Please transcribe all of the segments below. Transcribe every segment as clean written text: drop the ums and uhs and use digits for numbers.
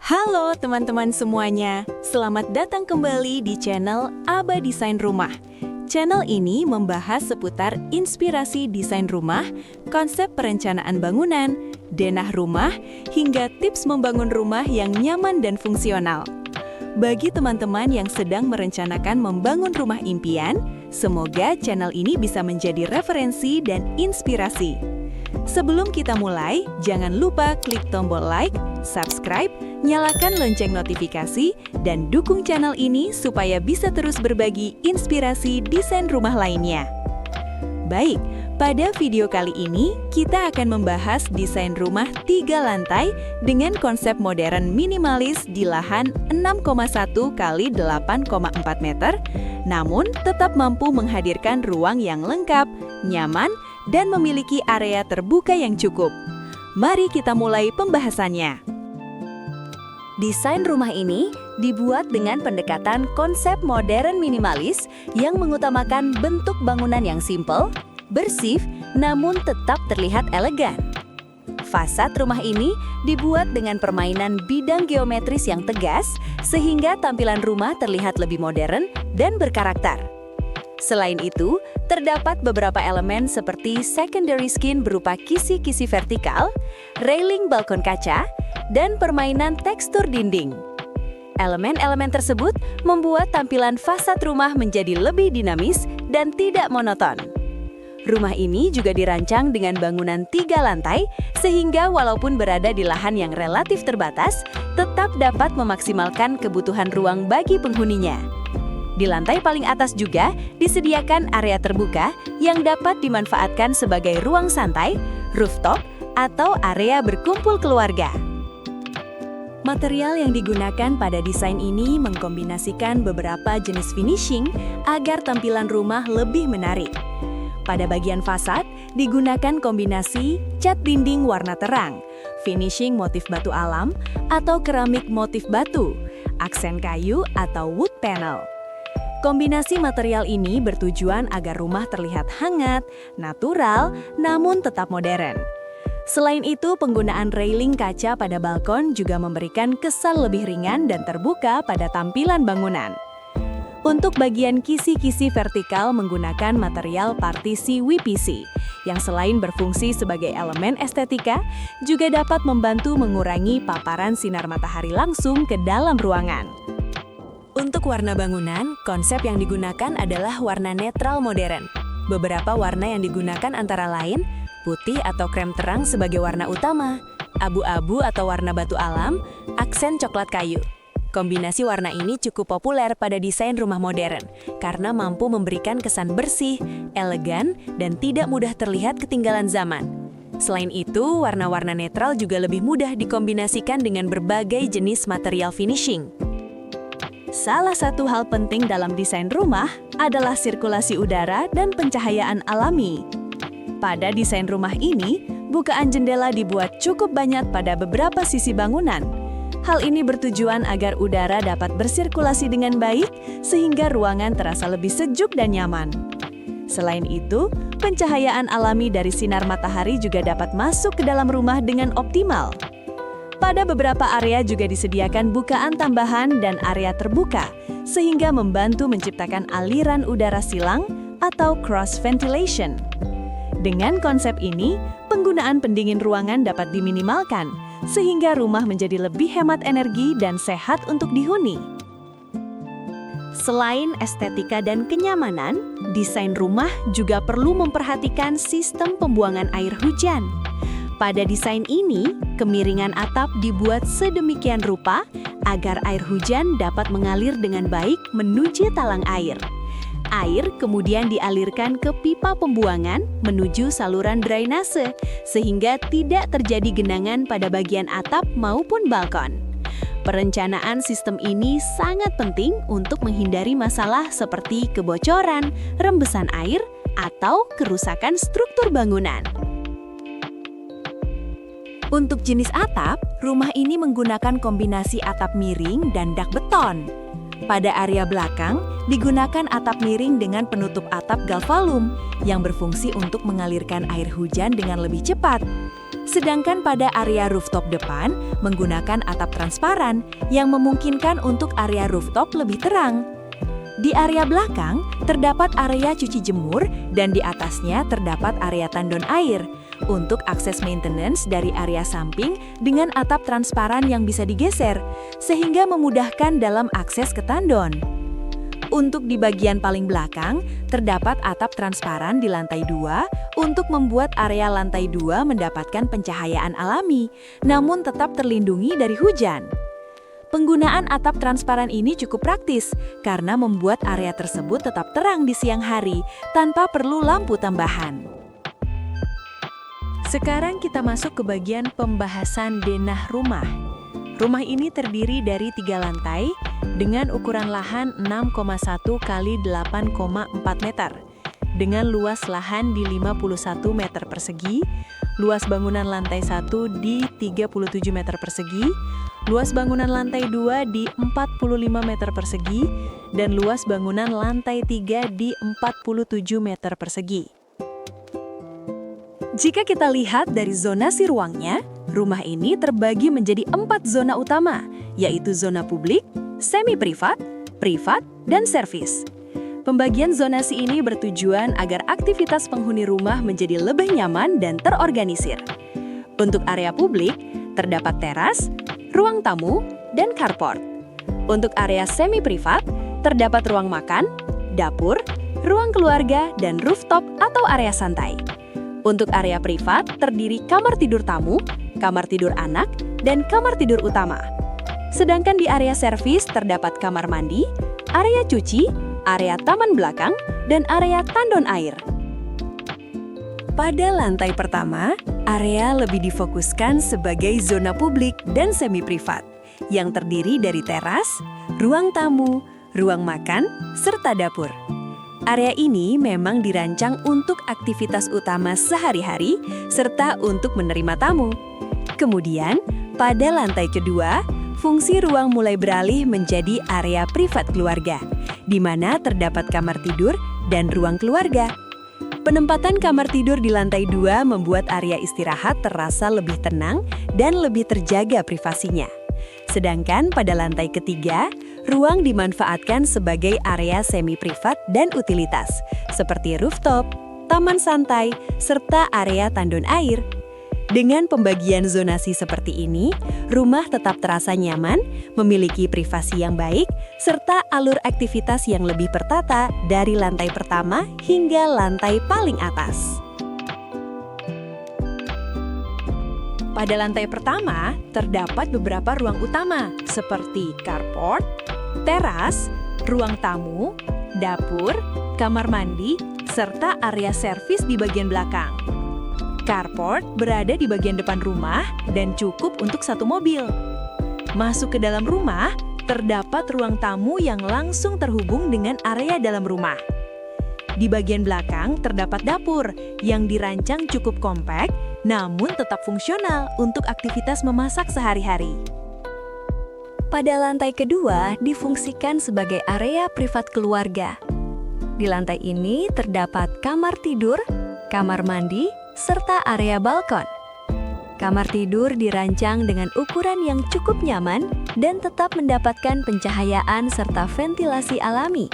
Halo teman-teman semuanya, selamat datang kembali di channel Aba Desain Rumah. Channel ini membahas seputar inspirasi desain rumah, konsep perencanaan bangunan, denah rumah, hingga tips membangun rumah yang nyaman dan fungsional. Bagi teman-teman yang sedang merencanakan membangun rumah impian, semoga channel ini bisa menjadi referensi dan inspirasi. Sebelum kita mulai, jangan lupa klik tombol like, subscribe, nyalakan lonceng notifikasi, dan dukung channel ini supaya bisa terus berbagi inspirasi desain rumah lainnya. Baik, pada video kali ini kita akan membahas desain rumah 3 lantai dengan konsep modern minimalis di lahan 6,1 x 8,4 meter, namun tetap mampu menghadirkan ruang yang lengkap, nyaman, dan memiliki area terbuka yang cukup. Mari kita mulai pembahasannya. Desain rumah ini dibuat dengan pendekatan konsep modern minimalis yang mengutamakan bentuk bangunan yang simpel, bersih, namun tetap terlihat elegan. Fasad rumah ini dibuat dengan permainan bidang geometris yang tegas sehingga tampilan rumah terlihat lebih modern dan berkarakter. Selain itu, terdapat beberapa elemen seperti secondary skin berupa kisi-kisi vertikal, railing balkon kaca, dan permainan tekstur dinding. Elemen-elemen tersebut membuat tampilan fasad rumah menjadi lebih dinamis dan tidak monoton. Rumah ini juga dirancang dengan bangunan 3 lantai, sehingga walaupun berada di lahan yang relatif terbatas, tetap dapat memaksimalkan kebutuhan ruang bagi penghuninya. Di lantai paling atas juga disediakan area terbuka yang dapat dimanfaatkan sebagai ruang santai, rooftop, atau area berkumpul keluarga. Material yang digunakan pada desain ini mengkombinasikan beberapa jenis finishing agar tampilan rumah lebih menarik. Pada bagian fasad, digunakan kombinasi cat dinding warna terang, finishing motif batu alam, atau keramik motif batu, aksen kayu atau wood panel. Kombinasi material ini bertujuan agar rumah terlihat hangat, natural, namun tetap modern. Selain itu, penggunaan railing kaca pada balkon juga memberikan kesan lebih ringan dan terbuka pada tampilan bangunan. Untuk bagian kisi-kisi vertikal menggunakan material partisi WPC, yang selain berfungsi sebagai elemen estetika, juga dapat membantu mengurangi paparan sinar matahari langsung ke dalam ruangan. Untuk warna bangunan, konsep yang digunakan adalah warna netral modern. Beberapa warna yang digunakan antara lain, putih atau krem terang sebagai warna utama, abu-abu atau warna batu alam, aksen coklat kayu. Kombinasi warna ini cukup populer pada desain rumah modern karena mampu memberikan kesan bersih, elegan, dan tidak mudah terlihat ketinggalan zaman. Selain itu, warna-warna netral juga lebih mudah dikombinasikan dengan berbagai jenis material finishing. Salah satu hal penting dalam desain rumah adalah sirkulasi udara dan pencahayaan alami. Pada desain rumah ini, bukaan jendela dibuat cukup banyak pada beberapa sisi bangunan. Hal ini bertujuan agar udara dapat bersirkulasi dengan baik, sehingga ruangan terasa lebih sejuk dan nyaman. Selain itu, pencahayaan alami dari sinar matahari juga dapat masuk ke dalam rumah dengan optimal. Pada beberapa area juga disediakan bukaan tambahan dan area terbuka, sehingga membantu menciptakan aliran udara silang atau cross ventilation. Dengan konsep ini, penggunaan pendingin ruangan dapat diminimalkan, sehingga rumah menjadi lebih hemat energi dan sehat untuk dihuni. Selain estetika dan kenyamanan, desain rumah juga perlu memperhatikan sistem pembuangan air hujan. Pada desain ini, kemiringan atap dibuat sedemikian rupa agar air hujan dapat mengalir dengan baik menuju talang air. Air kemudian dialirkan ke pipa pembuangan menuju saluran drainase, sehingga tidak terjadi genangan pada bagian atap maupun balkon. Perencanaan sistem ini sangat penting untuk menghindari masalah seperti kebocoran, rembesan air, atau kerusakan struktur bangunan. Untuk jenis atap, rumah ini menggunakan kombinasi atap miring dan dak beton. Pada area belakang, digunakan atap miring dengan penutup atap galvalum yang berfungsi untuk mengalirkan air hujan dengan lebih cepat. Sedangkan pada area rooftop depan, menggunakan atap transparan yang memungkinkan untuk area rooftop lebih terang. Di area belakang, terdapat area cuci jemur dan di atasnya terdapat area tandon air untuk akses maintenance dari area samping dengan atap transparan yang bisa digeser, sehingga memudahkan dalam akses ke tandon. Untuk di bagian paling belakang, terdapat atap transparan di lantai 2 untuk membuat area lantai 2 mendapatkan pencahayaan alami, namun tetap terlindungi dari hujan. Penggunaan atap transparan ini cukup praktis karena membuat area tersebut tetap terang di siang hari tanpa perlu lampu tambahan. Sekarang kita masuk ke bagian pembahasan denah rumah. Rumah ini terdiri dari 3 lantai dengan ukuran lahan 6,1 kali 8,4 meter. Dengan luas lahan di 51 meter persegi, luas bangunan lantai 1 di 37 meter persegi, luas bangunan lantai 2 di 45 meter persegi, dan luas bangunan lantai 3 di 47 meter persegi. Jika kita lihat dari zonasi ruangnya, rumah ini terbagi menjadi 4 zona utama, yaitu zona publik, semi-privat, privat, dan servis. Pembagian zonasi ini bertujuan agar aktivitas penghuni rumah menjadi lebih nyaman dan terorganisir. Untuk area publik, terdapat teras, ruang tamu, dan carport. Untuk area semi-privat, terdapat ruang makan, dapur, ruang keluarga, dan rooftop atau area santai. Untuk area privat, terdiri kamar tidur tamu, kamar tidur anak, dan kamar tidur utama. Sedangkan di area servis terdapat kamar mandi, area cuci, area taman belakang, dan area tandon air. Pada lantai pertama, area lebih difokuskan sebagai zona publik dan semi-privat, yang terdiri dari teras, ruang tamu, ruang makan, serta dapur. Area ini memang dirancang untuk aktivitas utama sehari-hari, serta untuk menerima tamu. Kemudian, pada lantai kedua, fungsi ruang mulai beralih menjadi area privat keluarga, di mana terdapat kamar tidur dan ruang keluarga. Penempatan kamar tidur di lantai 2 membuat area istirahat terasa lebih tenang dan lebih terjaga privasinya. Sedangkan pada lantai ketiga, ruang dimanfaatkan sebagai area semi-privat dan utilitas, seperti rooftop, taman santai, serta area tandon air. Dengan pembagian zonasi seperti ini, rumah tetap terasa nyaman, memiliki privasi yang baik, serta alur aktivitas yang lebih tertata dari lantai pertama hingga lantai paling atas. Pada lantai pertama, terdapat beberapa ruang utama seperti carport, teras, ruang tamu, dapur, kamar mandi, serta area servis di bagian belakang. Carport berada di bagian depan rumah dan cukup untuk 1 mobil. Masuk ke dalam rumah, terdapat ruang tamu yang langsung terhubung dengan area dalam rumah. Di bagian belakang terdapat dapur yang dirancang cukup kompak, namun tetap fungsional untuk aktivitas memasak sehari-hari. Pada lantai kedua difungsikan sebagai area privat keluarga. Di lantai ini terdapat kamar tidur, kamar mandi, serta area balkon. Kamar tidur dirancang dengan ukuran yang cukup nyaman dan tetap mendapatkan pencahayaan serta ventilasi alami.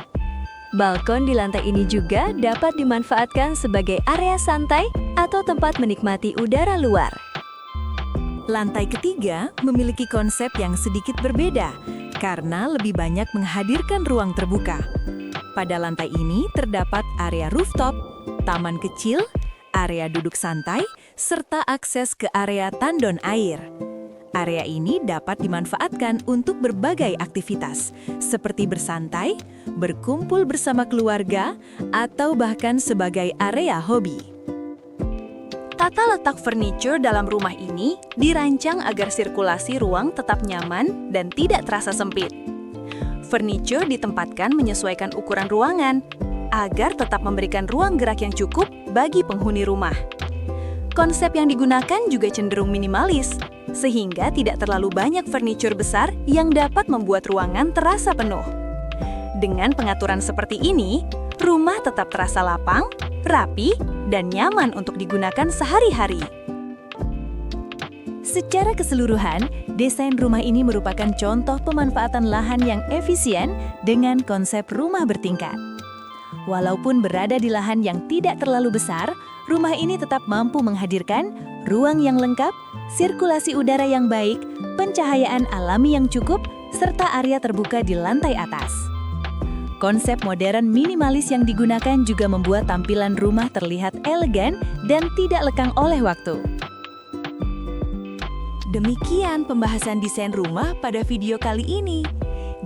Balkon di lantai ini juga dapat dimanfaatkan sebagai area santai atau tempat menikmati udara luar. Lantai ketiga memiliki konsep yang sedikit berbeda karena lebih banyak menghadirkan ruang terbuka. Pada lantai ini terdapat area rooftop, taman kecil, area duduk santai, serta akses ke area tandon air. Area ini dapat dimanfaatkan untuk berbagai aktivitas, seperti bersantai, berkumpul bersama keluarga, atau bahkan sebagai area hobi. Tata letak furniture dalam rumah ini dirancang agar sirkulasi ruang tetap nyaman dan tidak terasa sempit. Furniture ditempatkan menyesuaikan ukuran ruangan, agar tetap memberikan ruang gerak yang cukup bagi penghuni rumah. Konsep yang digunakan juga cenderung minimalis, sehingga tidak terlalu banyak furniture besar yang dapat membuat ruangan terasa penuh. Dengan pengaturan seperti ini, rumah tetap terasa lapang, rapi, dan nyaman untuk digunakan sehari-hari. Secara keseluruhan, desain rumah ini merupakan contoh pemanfaatan lahan yang efisien dengan konsep rumah bertingkat. Walaupun berada di lahan yang tidak terlalu besar, rumah ini tetap mampu menghadirkan ruang yang lengkap, sirkulasi udara yang baik, pencahayaan alami yang cukup, serta area terbuka di lantai atas. Konsep modern minimalis yang digunakan juga membuat tampilan rumah terlihat elegan dan tidak lekang oleh waktu. Demikian pembahasan desain rumah pada video kali ini.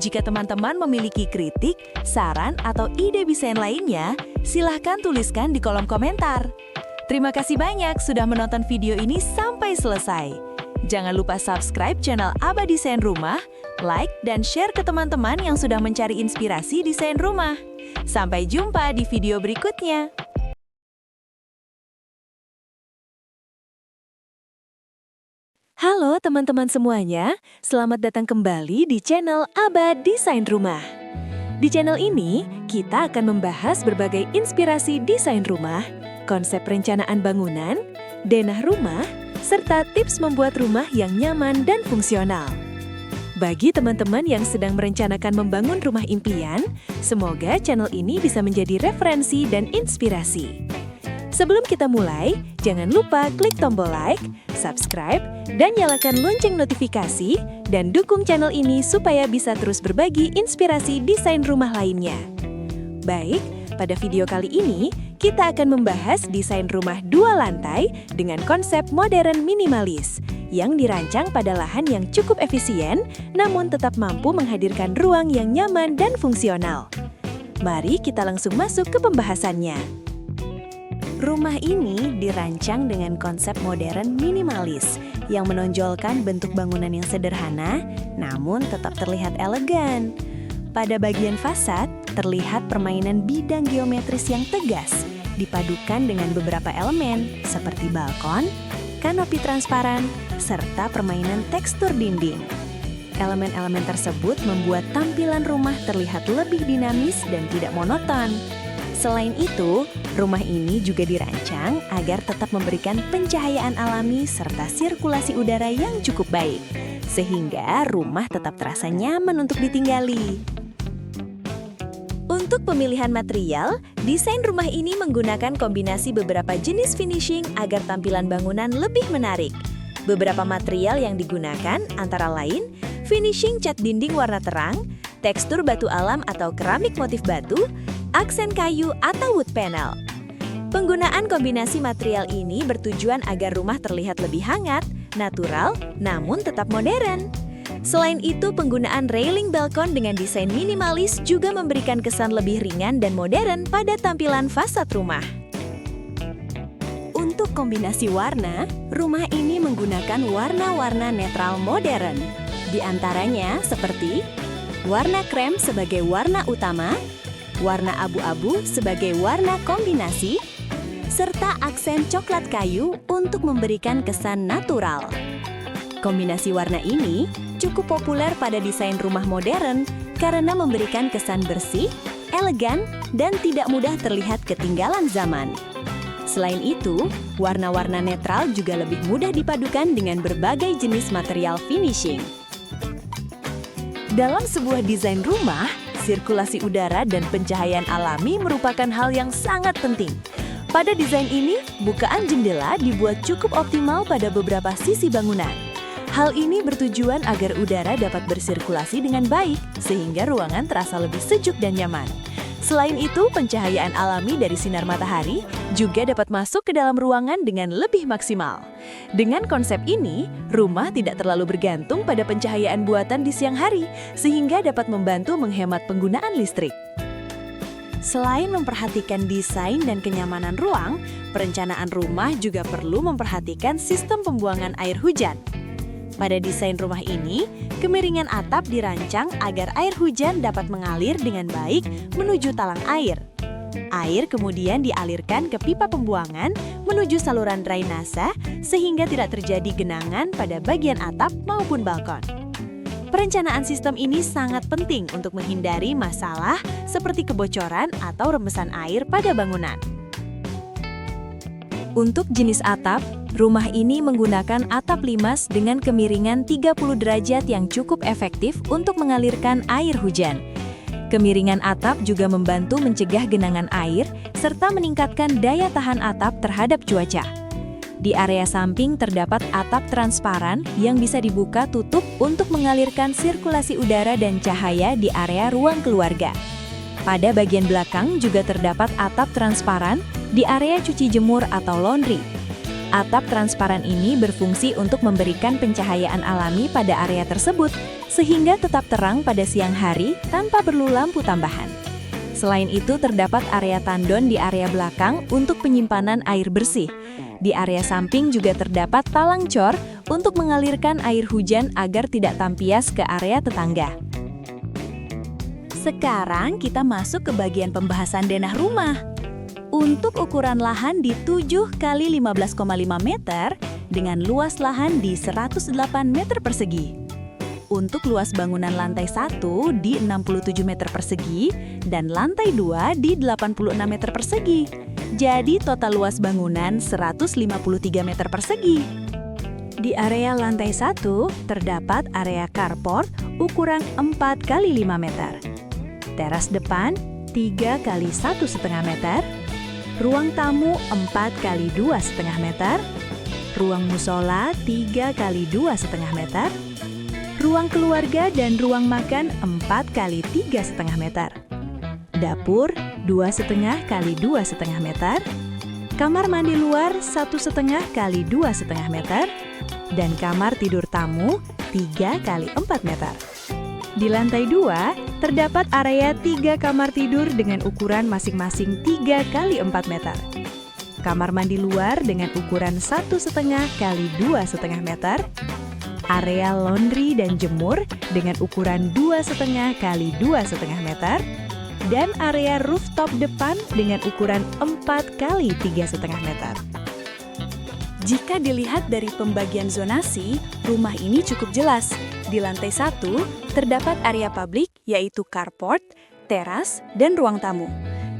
Jika teman-teman memiliki kritik, saran, atau ide desain lainnya, silahkan tuliskan di kolom komentar. Terima kasih banyak sudah menonton video ini sampai selesai. Jangan lupa subscribe channel Aba Desain Rumah, like, dan share ke teman-teman yang sudah mencari inspirasi desain rumah. Sampai jumpa di video berikutnya. Halo teman-teman semuanya, selamat datang kembali di channel Aba Desain Rumah. Di channel ini, kita akan membahas berbagai inspirasi desain rumah, konsep perencanaan bangunan, denah rumah, serta tips membuat rumah yang nyaman dan fungsional. Bagi teman-teman yang sedang merencanakan membangun rumah impian, semoga channel ini bisa menjadi referensi dan inspirasi. Sebelum kita mulai, jangan lupa klik tombol like, subscribe, dan nyalakan lonceng notifikasi, dan dukung channel ini supaya bisa terus berbagi inspirasi desain rumah lainnya. Baik, pada video kali ini, kita akan membahas desain rumah 2 lantai dengan konsep modern minimalis, yang dirancang pada lahan yang cukup efisien, namun tetap mampu menghadirkan ruang yang nyaman dan fungsional. Mari kita langsung masuk ke pembahasannya. Rumah ini dirancang dengan konsep modern minimalis yang menonjolkan bentuk bangunan yang sederhana namun tetap terlihat elegan. Pada bagian fasad, terlihat permainan bidang geometris yang tegas dipadukan dengan beberapa elemen seperti balkon, kanopi transparan, serta permainan tekstur dinding. Elemen-elemen tersebut membuat tampilan rumah terlihat lebih dinamis dan tidak monoton. Selain itu, rumah ini juga dirancang agar tetap memberikan pencahayaan alami serta sirkulasi udara yang cukup baik, sehingga rumah tetap terasa nyaman untuk ditinggali. Untuk pemilihan material, desain rumah ini menggunakan kombinasi beberapa jenis finishing agar tampilan bangunan lebih menarik. Beberapa material yang digunakan antara lain finishing cat dinding warna terang, tekstur batu alam atau keramik motif batu, aksen kayu atau wood panel. Penggunaan kombinasi material ini bertujuan agar rumah terlihat lebih hangat, natural, namun tetap modern. Selain itu, penggunaan railing balkon dengan desain minimalis juga memberikan kesan lebih ringan dan modern pada tampilan fasad rumah. Untuk kombinasi warna, rumah ini menggunakan warna-warna netral modern. Di antaranya seperti warna krem sebagai warna utama, warna abu-abu sebagai warna kombinasi, serta aksen coklat kayu untuk memberikan kesan natural. Kombinasi warna ini cukup populer pada desain rumah modern karena memberikan kesan bersih, elegan, dan tidak mudah terlihat ketinggalan zaman. Selain itu, warna-warna netral juga lebih mudah dipadukan dengan berbagai jenis material finishing. Dalam sebuah desain rumah, sirkulasi udara dan pencahayaan alami merupakan hal yang sangat penting. Pada desain ini, bukaan jendela dibuat cukup optimal pada beberapa sisi bangunan. Hal ini bertujuan agar udara dapat bersirkulasi dengan baik, sehingga ruangan terasa lebih sejuk dan nyaman. Selain itu, pencahayaan alami dari sinar matahari juga dapat masuk ke dalam ruangan dengan lebih maksimal. Dengan konsep ini, rumah tidak terlalu bergantung pada pencahayaan buatan di siang hari, sehingga dapat membantu menghemat penggunaan listrik. Selain memperhatikan desain dan kenyamanan ruang, perencanaan rumah juga perlu memperhatikan sistem pembuangan air hujan. Pada desain rumah ini, kemiringan atap dirancang agar air hujan dapat mengalir dengan baik menuju talang air. Air kemudian dialirkan ke pipa pembuangan menuju saluran drainase sehingga tidak terjadi genangan pada bagian atap maupun balkon. Perencanaan sistem ini sangat penting untuk menghindari masalah seperti kebocoran atau rembesan air pada bangunan. Untuk jenis atap, rumah ini menggunakan atap limas dengan kemiringan 30 derajat yang cukup efektif untuk mengalirkan air hujan. Kemiringan atap juga membantu mencegah genangan air serta meningkatkan daya tahan atap terhadap cuaca. Di area samping terdapat atap transparan yang bisa dibuka tutup untuk mengalirkan sirkulasi udara dan cahaya di area ruang keluarga. Pada bagian belakang juga terdapat atap transparan di area cuci jemur atau laundry. Atap transparan ini berfungsi untuk memberikan pencahayaan alami pada area tersebut, sehingga tetap terang pada siang hari tanpa perlu lampu tambahan. Selain itu, terdapat area tandon di area belakang untuk penyimpanan air bersih. Di area samping juga terdapat talang cor untuk mengalirkan air hujan agar tidak tampias ke area tetangga. Sekarang kita masuk ke bagian pembahasan denah rumah. Untuk ukuran lahan di 7 x 15,5 meter dengan luas lahan di 108 meter persegi. Untuk luas bangunan lantai 1 di 67 meter persegi dan lantai 2 di 86 meter persegi. Jadi total luas bangunan 153 meter persegi. Di area lantai 1 terdapat area carport ukuran 4 x 5 meter. Teras depan 3 x 1,5 meter. Ruang tamu 4 x 2,5 meter, ruang musola 3 x 2,5 meter, ruang keluarga dan ruang makan 4 x 3,5 meter, dapur 2,5 x 2,5 meter, kamar mandi luar 1,5 x 2,5 meter, dan kamar tidur tamu 3 x 4 meter. Di lantai 2, terdapat area 3 kamar tidur dengan ukuran masing-masing 3 x 4 meter. Kamar mandi luar dengan ukuran 1,5 x 2,5 meter. Area laundry dan jemur dengan ukuran 2,5 x 2,5 meter. Dan area rooftop depan dengan ukuran 4 x 3,5 meter. Jika dilihat dari pembagian zonasi, rumah ini cukup jelas. Di lantai 1, terdapat area publik yaitu carport, teras, dan ruang tamu.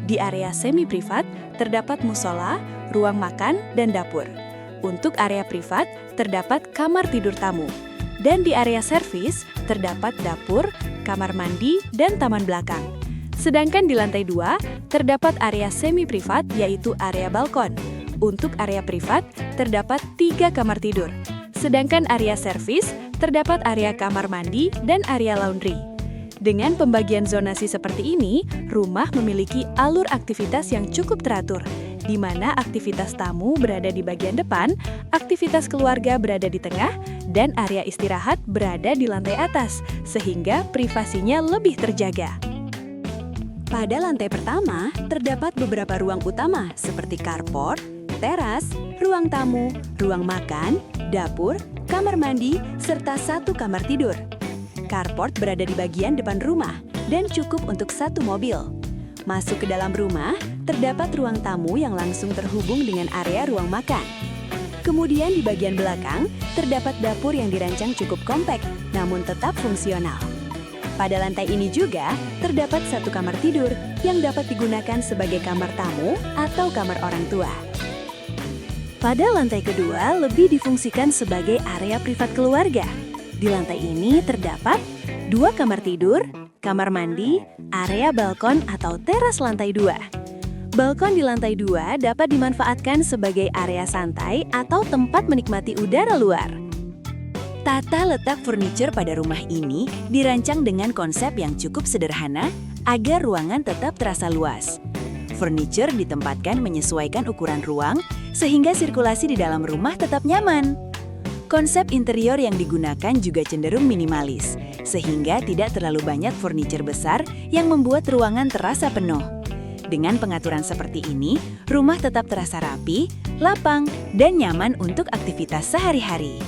Di area semi-privat, terdapat musola, ruang makan, dan dapur. Untuk area privat, terdapat kamar tidur tamu. Dan di area servis, terdapat dapur, kamar mandi, dan taman belakang. Sedangkan di lantai 2, terdapat area semi-privat yaitu area balkon. Untuk area privat, terdapat 3 kamar tidur. Sedangkan area servis, terdapat area kamar mandi dan area laundry. Dengan pembagian zonasi seperti ini, rumah memiliki alur aktivitas yang cukup teratur, di mana aktivitas tamu berada di bagian depan, aktivitas keluarga berada di tengah, dan area istirahat berada di lantai atas, sehingga privasinya lebih terjaga. Pada lantai pertama, terdapat beberapa ruang utama seperti carport, teras, ruang tamu, ruang makan, dapur, kamar mandi, serta 1 kamar tidur. Carport berada di bagian depan rumah dan cukup untuk 1 mobil. Masuk ke dalam rumah, terdapat ruang tamu yang langsung terhubung dengan area ruang makan. Kemudian di bagian belakang, terdapat dapur yang dirancang cukup kompak, namun tetap fungsional. Pada lantai ini juga, terdapat 1 kamar tidur yang dapat digunakan sebagai kamar tamu atau kamar orang tua. Pada lantai kedua, lebih difungsikan sebagai area privat keluarga. Di lantai ini terdapat 2 kamar tidur, kamar mandi, area balkon atau teras lantai 2. Balkon di lantai 2 dapat dimanfaatkan sebagai area santai atau tempat menikmati udara luar. Tata letak furniture pada rumah ini dirancang dengan konsep yang cukup sederhana agar ruangan tetap terasa luas. Furniture ditempatkan menyesuaikan ukuran ruang sehingga sirkulasi di dalam rumah tetap nyaman. Konsep interior yang digunakan juga cenderung minimalis, sehingga tidak terlalu banyak furniture besar yang membuat ruangan terasa penuh. Dengan pengaturan seperti ini, rumah tetap terasa rapi, lapang, dan nyaman untuk aktivitas sehari-hari.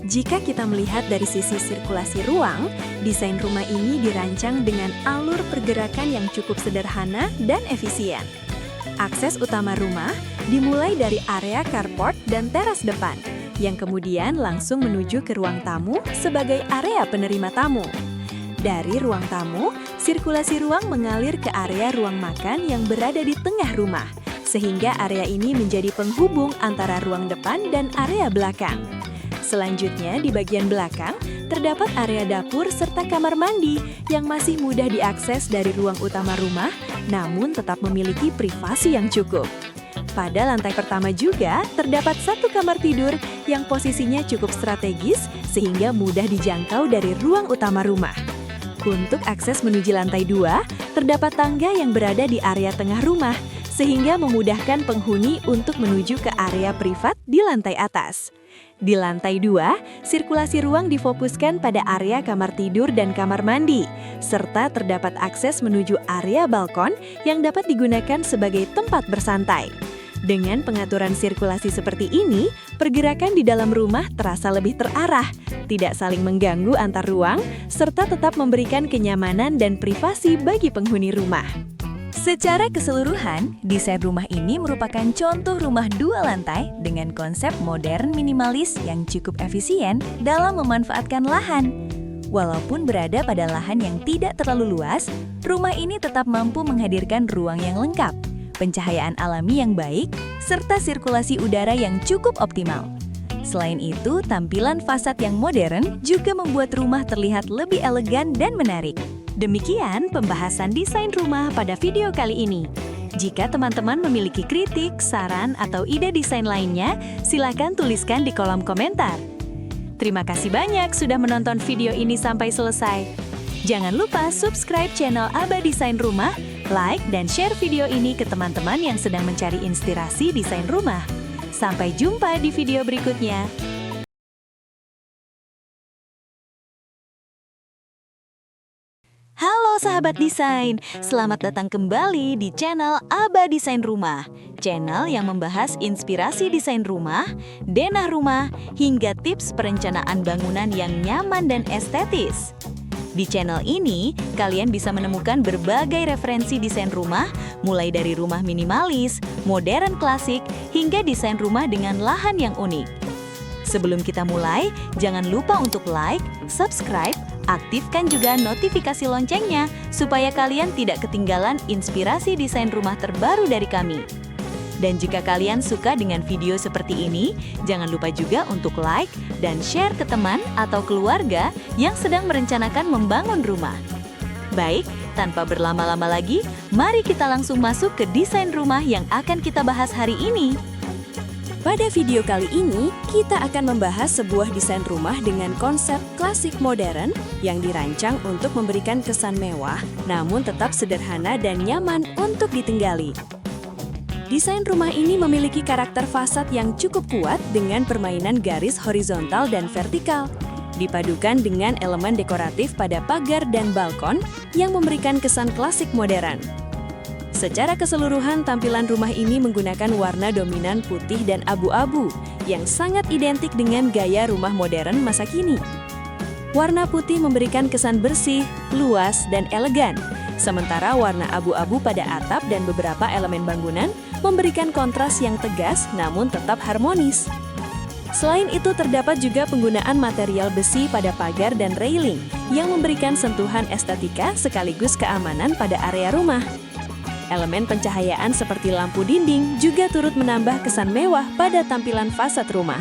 Jika kita melihat dari sisi sirkulasi ruang, desain rumah ini dirancang dengan alur pergerakan yang cukup sederhana dan efisien. Akses utama rumah dimulai dari area carport dan teras depan, yang kemudian langsung menuju ke ruang tamu sebagai area penerima tamu. Dari ruang tamu, sirkulasi ruang mengalir ke area ruang makan yang berada di tengah rumah, sehingga area ini menjadi penghubung antara ruang depan dan area belakang. Selanjutnya, di bagian belakang, terdapat area dapur serta kamar mandi yang masih mudah diakses dari ruang utama rumah, namun tetap memiliki privasi yang cukup. Pada lantai pertama juga, terdapat satu kamar tidur yang posisinya cukup strategis sehingga mudah dijangkau dari ruang utama rumah. Untuk akses menuju lantai 2, terdapat tangga yang berada di area tengah rumah, sehingga memudahkan penghuni untuk menuju ke area privat di lantai atas. Di lantai 2, sirkulasi ruang difokuskan pada area kamar tidur dan kamar mandi, serta terdapat akses menuju area balkon yang dapat digunakan sebagai tempat bersantai. Dengan pengaturan sirkulasi seperti ini, pergerakan di dalam rumah terasa lebih terarah, tidak saling mengganggu antar ruang, serta tetap memberikan kenyamanan dan privasi bagi penghuni rumah. Secara keseluruhan, desain rumah ini merupakan contoh rumah 2 lantai dengan konsep modern minimalis yang cukup efisien dalam memanfaatkan lahan. Walaupun berada pada lahan yang tidak terlalu luas, rumah ini tetap mampu menghadirkan ruang yang lengkap, pencahayaan alami yang baik, serta sirkulasi udara yang cukup optimal. Selain itu, tampilan fasad yang modern juga membuat rumah terlihat lebih elegan dan menarik. Demikian pembahasan desain rumah pada video kali ini. Jika teman-teman memiliki kritik, saran, atau ide desain lainnya, silakan tuliskan di kolom komentar. Terima kasih banyak sudah menonton video ini sampai selesai. Jangan lupa subscribe channel Aba Desain Rumah, like dan share video ini ke teman-teman yang sedang mencari inspirasi desain rumah. Sampai jumpa di video berikutnya. Halo sahabat desain, selamat datang kembali di channel Aba Desain Rumah. Channel yang membahas inspirasi desain rumah, denah rumah, hingga tips perencanaan bangunan yang nyaman dan estetis. Di channel ini, kalian bisa menemukan berbagai referensi desain rumah, mulai dari rumah minimalis, modern klasik, hingga desain rumah dengan lahan yang unik. Sebelum kita mulai, jangan lupa untuk like, subscribe, aktifkan juga notifikasi loncengnya, supaya kalian tidak ketinggalan inspirasi desain rumah terbaru dari kami. Dan jika kalian suka dengan video seperti ini, jangan lupa juga untuk like dan share ke teman atau keluarga yang sedang merencanakan membangun rumah. Baik, tanpa berlama-lama lagi, mari kita langsung masuk ke desain rumah yang akan kita bahas hari ini. Pada video kali ini, kita akan membahas sebuah desain rumah dengan konsep klasik modern yang dirancang untuk memberikan kesan mewah, namun tetap sederhana dan nyaman untuk ditinggali. Desain rumah ini memiliki karakter fasad yang cukup kuat dengan permainan garis horizontal dan vertikal, dipadukan dengan elemen dekoratif pada pagar dan balkon yang memberikan kesan klasik modern. Secara keseluruhan, tampilan rumah ini menggunakan warna dominan putih dan abu-abu yang sangat identik dengan gaya rumah modern masa kini. Warna putih memberikan kesan bersih, luas, dan elegan, sementara warna abu-abu pada atap dan beberapa elemen bangunan memberikan kontras yang tegas namun tetap harmonis. Selain itu, terdapat juga penggunaan material besi pada pagar dan railing yang memberikan sentuhan estetika sekaligus keamanan pada area rumah. Elemen pencahayaan seperti lampu dinding juga turut menambah kesan mewah pada tampilan fasad rumah.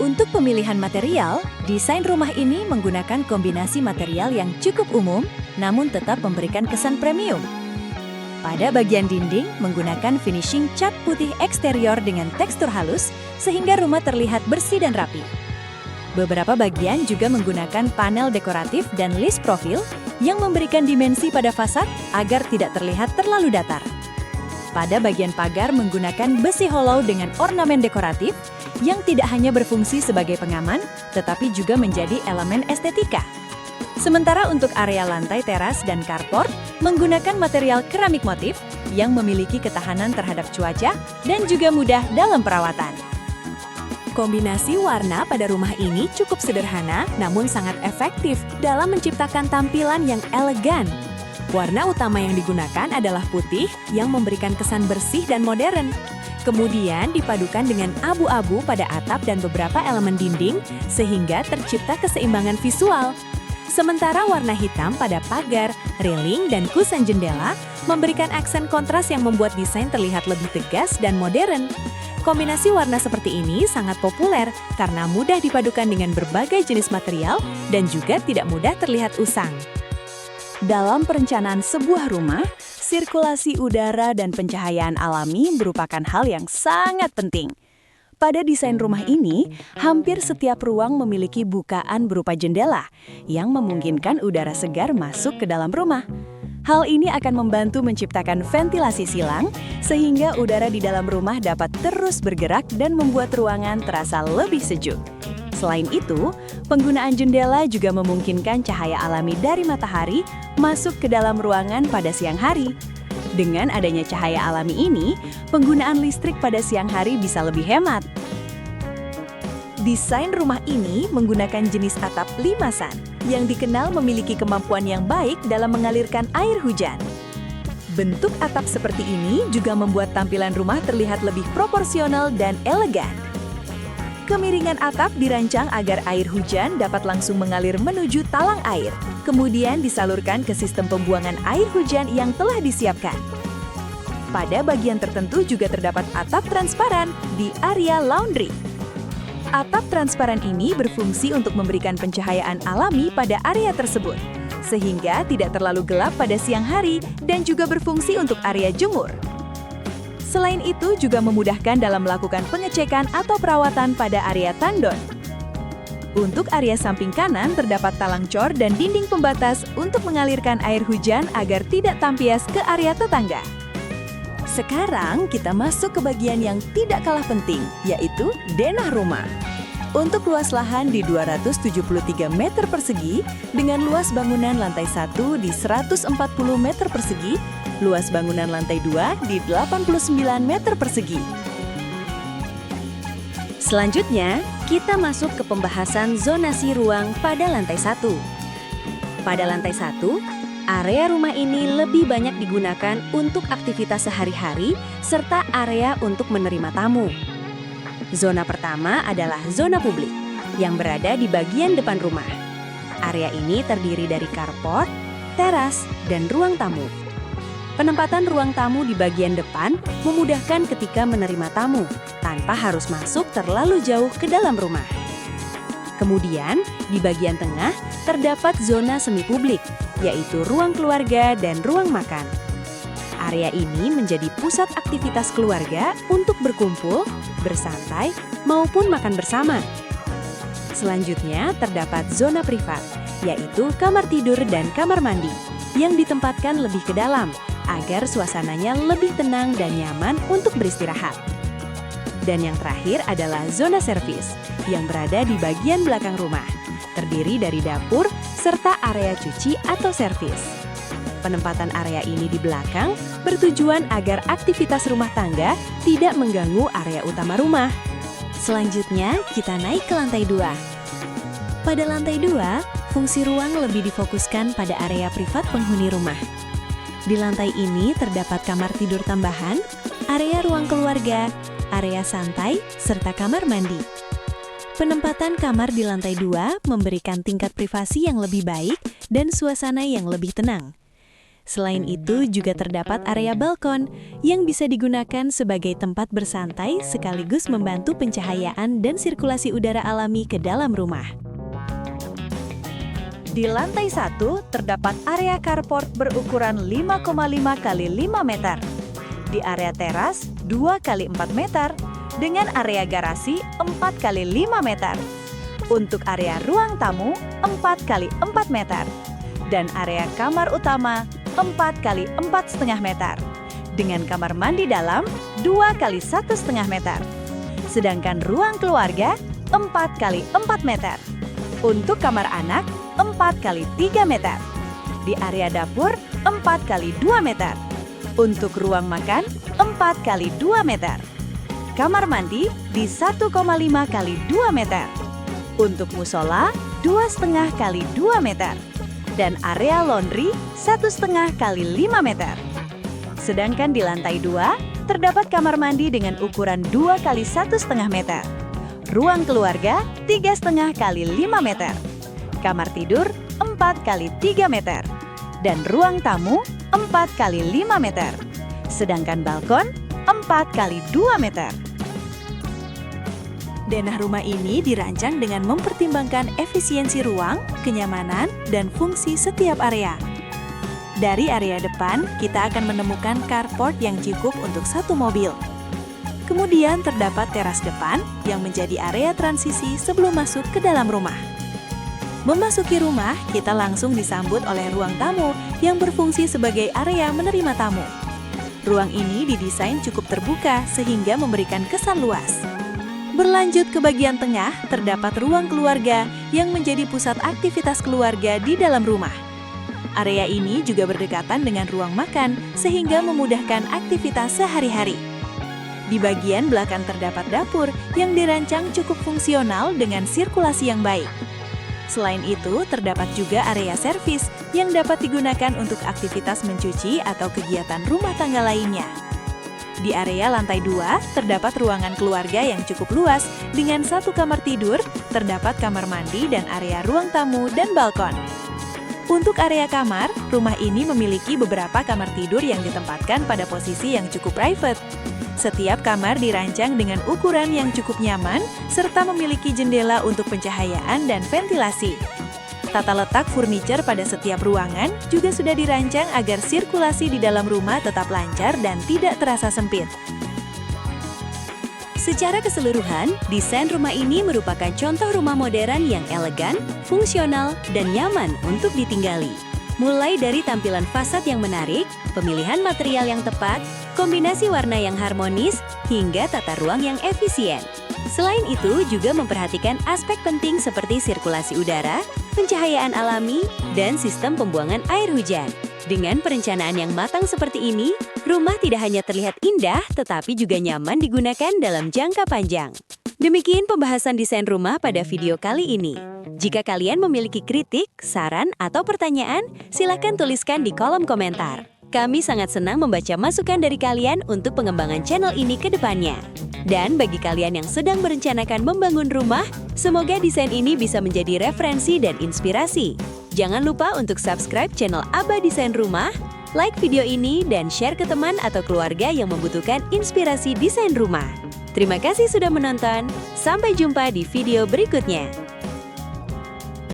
Untuk pemilihan material, desain rumah ini menggunakan kombinasi material yang cukup umum, namun tetap memberikan kesan premium. Pada bagian dinding, menggunakan finishing cat putih eksterior dengan tekstur halus, sehingga rumah terlihat bersih dan rapi. Beberapa bagian juga menggunakan panel dekoratif dan list profil yang memberikan dimensi pada fasad agar tidak terlihat terlalu datar. Pada bagian pagar menggunakan besi hollow dengan ornamen dekoratif yang tidak hanya berfungsi sebagai pengaman, tetapi juga menjadi elemen estetika. Sementara untuk area lantai teras dan carport menggunakan material keramik motif yang memiliki ketahanan terhadap cuaca dan juga mudah dalam perawatan. Kombinasi warna pada rumah ini cukup sederhana namun sangat efektif dalam menciptakan tampilan yang elegan. Warna utama yang digunakan adalah putih yang memberikan kesan bersih dan modern. Kemudian dipadukan dengan abu-abu pada atap dan beberapa elemen dinding sehingga tercipta keseimbangan visual. Sementara warna hitam pada pagar, railing, dan kusen jendela memberikan aksen kontras yang membuat desain terlihat lebih tegas dan modern. Kombinasi warna seperti ini sangat populer karena mudah dipadukan dengan berbagai jenis material dan juga tidak mudah terlihat usang. Dalam perencanaan sebuah rumah, sirkulasi udara dan pencahayaan alami merupakan hal yang sangat penting. Pada desain rumah ini, hampir setiap ruang memiliki bukaan berupa jendela yang memungkinkan udara segar masuk ke dalam rumah. Hal ini akan membantu menciptakan ventilasi silang sehingga udara di dalam rumah dapat terus bergerak dan membuat ruangan terasa lebih sejuk. Selain itu, penggunaan jendela juga memungkinkan cahaya alami dari matahari masuk ke dalam ruangan pada siang hari. Dengan adanya cahaya alami ini, penggunaan listrik pada siang hari bisa lebih hemat. Desain rumah ini menggunakan jenis atap limasan yang dikenal memiliki kemampuan yang baik dalam mengalirkan air hujan. Bentuk atap seperti ini juga membuat tampilan rumah terlihat lebih proporsional dan elegan. Kemiringan atap dirancang agar air hujan dapat langsung mengalir menuju talang air, kemudian disalurkan ke sistem pembuangan air hujan yang telah disiapkan. Pada bagian tertentu juga terdapat atap transparan di area laundry. Atap transparan ini berfungsi untuk memberikan pencahayaan alami pada area tersebut, sehingga tidak terlalu gelap pada siang hari dan juga berfungsi untuk area jemur. Selain itu juga memudahkan dalam melakukan pengecekan atau perawatan pada area tandon. Untuk area samping kanan terdapat talang cor dan dinding pembatas untuk mengalirkan air hujan agar tidak tampias ke area tetangga. Sekarang kita masuk ke bagian yang tidak kalah penting, yaitu denah rumah. Untuk luas lahan di 273 meter persegi, dengan luas bangunan lantai 1 di 140 meter persegi, luas bangunan lantai 2 di 89 meter persegi. Selanjutnya, kita masuk ke pembahasan zonasi ruang pada lantai 1. Pada lantai 1, area rumah ini lebih banyak digunakan untuk aktivitas sehari-hari serta area untuk menerima tamu. Zona pertama adalah zona publik, yang berada di bagian depan rumah. Area ini terdiri dari carport, teras, dan ruang tamu. Penempatan ruang tamu di bagian depan memudahkan ketika menerima tamu, tanpa harus masuk terlalu jauh ke dalam rumah. Kemudian, di bagian tengah terdapat zona semi publik, yaitu ruang keluarga dan ruang makan. Area ini menjadi pusat aktivitas keluarga untuk berkumpul, bersantai, maupun makan bersama. Selanjutnya, terdapat zona privat, yaitu kamar tidur dan kamar mandi, yang ditempatkan lebih ke dalam, agar suasananya lebih tenang dan nyaman untuk beristirahat. Dan yang terakhir adalah zona servis, yang berada di bagian belakang rumah, terdiri dari dapur serta area cuci atau servis. Penempatan area ini di belakang bertujuan agar aktivitas rumah tangga tidak mengganggu area utama rumah. Selanjutnya, kita naik ke lantai 2. Pada lantai 2, fungsi ruang lebih difokuskan pada area privat penghuni rumah. Di lantai ini terdapat kamar tidur tambahan, area ruang keluarga, area santai, serta kamar mandi. Penempatan kamar di lantai 2 memberikan tingkat privasi yang lebih baik dan suasana yang lebih tenang. Selain itu juga terdapat area balkon yang bisa digunakan sebagai tempat bersantai sekaligus membantu pencahayaan dan sirkulasi udara alami ke dalam rumah. Di lantai 1 terdapat area carport berukuran 5,5 x 5 meter. Di area teras 2 x 4 meter dengan area garasi 4 x 5 meter. Untuk area ruang tamu 4 x 4 meter. Dan area kamar utama 4 x 4,5 meter, dengan kamar mandi dalam 2 x 1,5 meter. Sedangkan ruang keluarga 4 x 4 meter. Untuk kamar anak 4 x 3 meter. Di area dapur 4 x 2 meter. Untuk ruang makan 4 x 2 meter. Kamar mandi di 1,5 x 2 meter. Untuk musola 2,5 x 2 meter. Dan area laundry 1,5 x 5 meter. Sedangkan di lantai 2 terdapat kamar mandi dengan ukuran 2 kali 1,5 meter. Ruang keluarga 3,5 kali 5 meter. Kamar tidur 4 kali 3 meter. Dan ruang tamu 4 kali 5 meter. Sedangkan balkon 4 kali 2 meter. Denah rumah ini dirancang dengan mempertimbangkan efisiensi ruang, kenyamanan, dan fungsi setiap area. Dari area depan, kita akan menemukan carport yang cukup untuk satu mobil. Kemudian terdapat teras depan yang menjadi area transisi sebelum masuk ke dalam rumah. Memasuki rumah, kita langsung disambut oleh ruang tamu yang berfungsi sebagai area menerima tamu. Ruang ini didesain cukup terbuka sehingga memberikan kesan luas. Berlanjut ke bagian tengah, terdapat ruang keluarga yang menjadi pusat aktivitas keluarga di dalam rumah. Area ini juga berdekatan dengan ruang makan sehingga memudahkan aktivitas sehari-hari. Di bagian belakang terdapat dapur yang dirancang cukup fungsional dengan sirkulasi yang baik. Selain itu, terdapat juga area servis yang dapat digunakan untuk aktivitas mencuci atau kegiatan rumah tangga lainnya. Di area lantai 2, terdapat ruangan keluarga yang cukup luas dengan 1 kamar tidur, terdapat kamar mandi dan area ruang tamu dan balkon. Untuk area kamar, rumah ini memiliki beberapa kamar tidur yang ditempatkan pada posisi yang cukup private. Setiap kamar dirancang dengan ukuran yang cukup nyaman, serta memiliki jendela untuk pencahayaan dan ventilasi. Tata letak furniture pada setiap ruangan juga sudah dirancang agar sirkulasi di dalam rumah tetap lancar dan tidak terasa sempit. Secara keseluruhan, desain rumah ini merupakan contoh rumah modern yang elegan, fungsional, dan nyaman untuk ditinggali. Mulai dari tampilan fasad yang menarik, pemilihan material yang tepat, kombinasi warna yang harmonis, hingga tata ruang yang efisien. Selain itu, juga memperhatikan aspek penting seperti sirkulasi udara, pencahayaan alami, dan sistem pembuangan air hujan. Dengan perencanaan yang matang seperti ini, rumah tidak hanya terlihat indah, tetapi juga nyaman digunakan dalam jangka panjang. Demikian pembahasan desain rumah pada video kali ini. Jika kalian memiliki kritik, saran, atau pertanyaan, silakan tuliskan di kolom komentar. Kami sangat senang membaca masukan dari kalian untuk pengembangan channel ini ke depannya. Dan bagi kalian yang sedang merencanakan membangun rumah, semoga desain ini bisa menjadi referensi dan inspirasi. Jangan lupa untuk subscribe channel Aba Desain Rumah, like video ini, dan share ke teman atau keluarga yang membutuhkan inspirasi desain rumah. Terima kasih sudah menonton, sampai jumpa di video berikutnya.